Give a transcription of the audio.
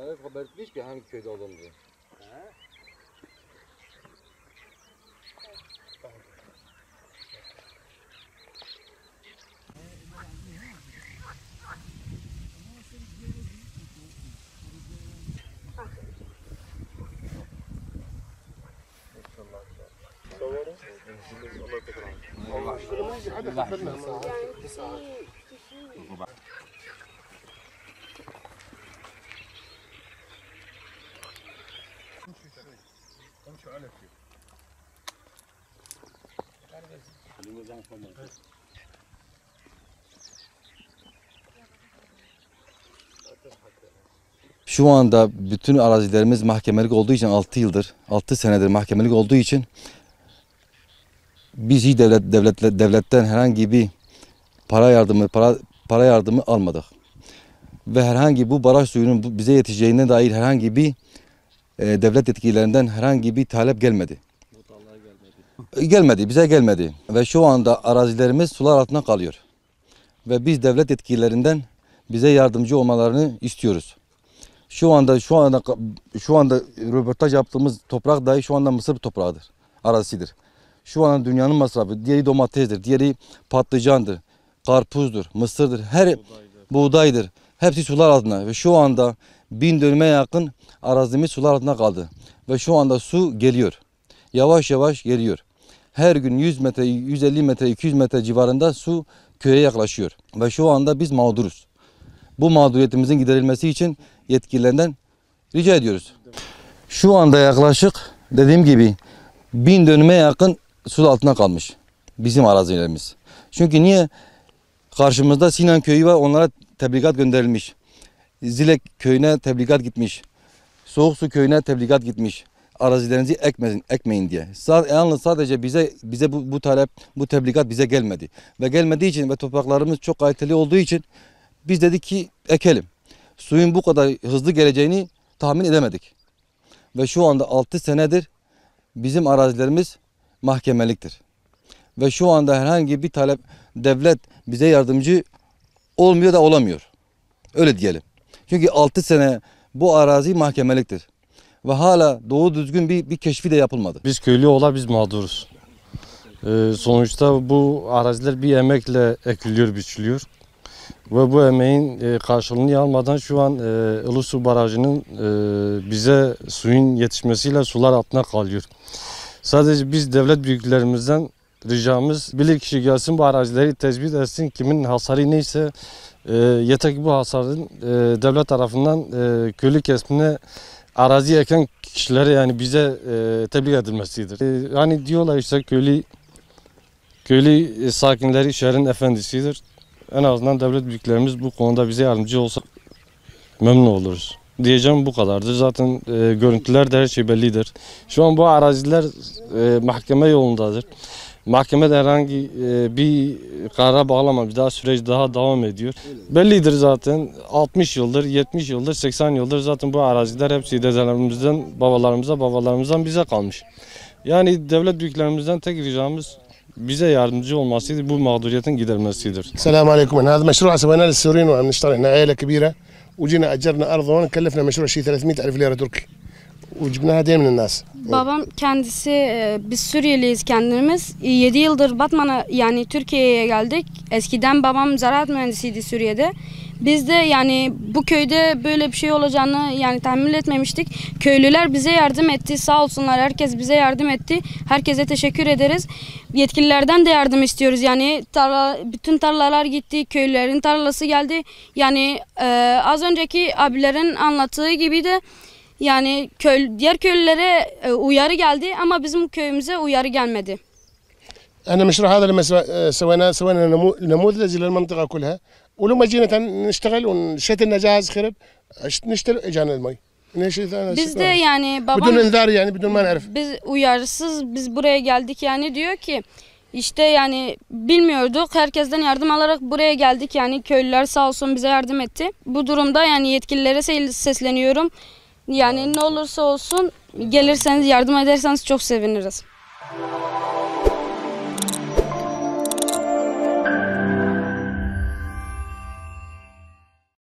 Evet, haber etmiş ki hangi köyde olduğumuzu. Şu anda bütün arazilerimiz mahkemelik olduğu için 6 senedir mahkemelik olduğu için biz hiç devletten herhangi bir para yardımı almadık. Ve herhangi bu baraj suyunun bize yeteceğine dair herhangi bir devlet yetkililerinden herhangi bir talep gelmedi. Bize gelmedi. Ve şu anda arazilerimiz sular altında kalıyor. Ve biz devlet yetkililerinden bize yardımcı olmalarını istiyoruz. Şu anda röportaj yaptığımız toprak dahi şu anda Mısır toprağıdır, arazisidir. Şu anda dünyanın masrafı, diğeri domatesdir, diğeri patlıcandır, karpuzdur, mısırdır, buğdaydır. Hepsi sular altında ve şu anda 1000 dönüme yakın arazimiz sular altında kaldı. Ve şu anda su geliyor, yavaş yavaş geliyor. Her gün 100 metre, 150 metre, 200 metre civarında su köye yaklaşıyor. Ve şu anda biz mağduruz. Bu mağduriyetimizin giderilmesi için yetkililerinden rica ediyoruz. Şu anda yaklaşık dediğim gibi 1000 dönüme yakın su altına kalmış bizim arazilerimiz. Çünkü niye? Karşımızda Sinan köyü var, onlara tebligat gönderilmiş. Zilek köyüne tebligat gitmiş. Soğuksu köyüne tebligat gitmiş. Arazilerinizi ekmeyin diye. Yalnız sadece bize bu tebligat bize gelmedi. Ve gelmediği için ve topraklarımız çok kaliteli olduğu için biz dedik ki ekelim. Suyun bu kadar hızlı geleceğini tahmin edemedik. Ve şu anda 6 senedir bizim arazilerimiz mahkemeliktir. Ve şu anda herhangi bir talep, devlet bize yardımcı olmuyor da olamıyor. Öyle diyelim. Çünkü 6 sene bu arazi mahkemeliktir. Ve hala doğru düzgün bir keşfi de yapılmadı. Biz köylü olarak biz mağduruz. Sonuçta bu araziler bir emekle ekiliyor, biçiliyor. Ve bu emeğin karşılığını almadan şu an Ilısu Barajı'nın bize suyun yetişmesiyle sular altına kalıyor. Sadece biz devlet büyüklerimizden ricamız bilirkişi gelsin, bu arazileri tespit etsin. Kimin hasarı neyse yeter ki bu hasarın devlet tarafından köylü kesimine arazi eken kişilere yani bize tebliğ edilmesidir. Hani diyorlar işte köylü sakinleri şehrin efendisidir. En azından devlet büyüklerimiz bu konuda bize yardımcı olsa memnun oluruz. Diyeceğim bu kadardır. Zaten görüntüler de her şey bellidir. Şu an bu araziler mahkeme yolundadır. Mahkemede herhangi bir karara bağlamamış. Daha süreç daha devam ediyor. Bellidir zaten. 60 yıldır, 70 yıldır, 80 yıldır zaten bu araziler hepsi dedelerimizden, babalarımızdan bize kalmış. Yani devlet büyüklerimizden tek ricamız bize yardımcı olmasıydı, bu mağduriyetin giderilmesidir. Selamun Aleyküm. هذا مشروع سويناه للسوريين ونشتغل هنا عائلة كبيرة وجينا أجرنا أرض هون كلفنا مشروع شيء 300,000 ليرة تركي وجبناها هدية من الناس. Babam kendisi, biz Suriyeliyiz kendimiz. 7 yıldır Batman'a yani Türkiye'ye geldik. Eskiden babam ziraat mühendisiydi Suriye'de. Biz de yani bu köyde böyle bir şey olacağını yani tahmin etmemiştik. Köylüler bize yardım etti. Sağ olsunlar, herkes bize yardım etti. Herkese teşekkür ederiz. Yetkililerden de yardım istiyoruz. Yani bütün tarlalar gitti. Köylülerin tarlası geldi. Yani az önceki abilerin anlattığı gibi de yani diğer köylülere uyarı geldi ama bizim köyümüze uyarı gelmedi. أنا المشروع هذا لما سوينا نموذج للمنطقة كلها ولما جينا نشتغل ونشيت لنا جهاز خرب نشتغل اجانا المي. Biz de yani babam بدون انذار يعني بدون ما نعرف. Biz uyarsız biz buraya geldik yani diyor ki işte yani bilmiyorduk, herkesten yardım alarak buraya geldik yani köylüler sağ olsun bize yardım etti. Bu durumda yani yetkililere sesleniyorum. Yani ne olursa olsun gelirseniz yardım ederseniz çok seviniriz.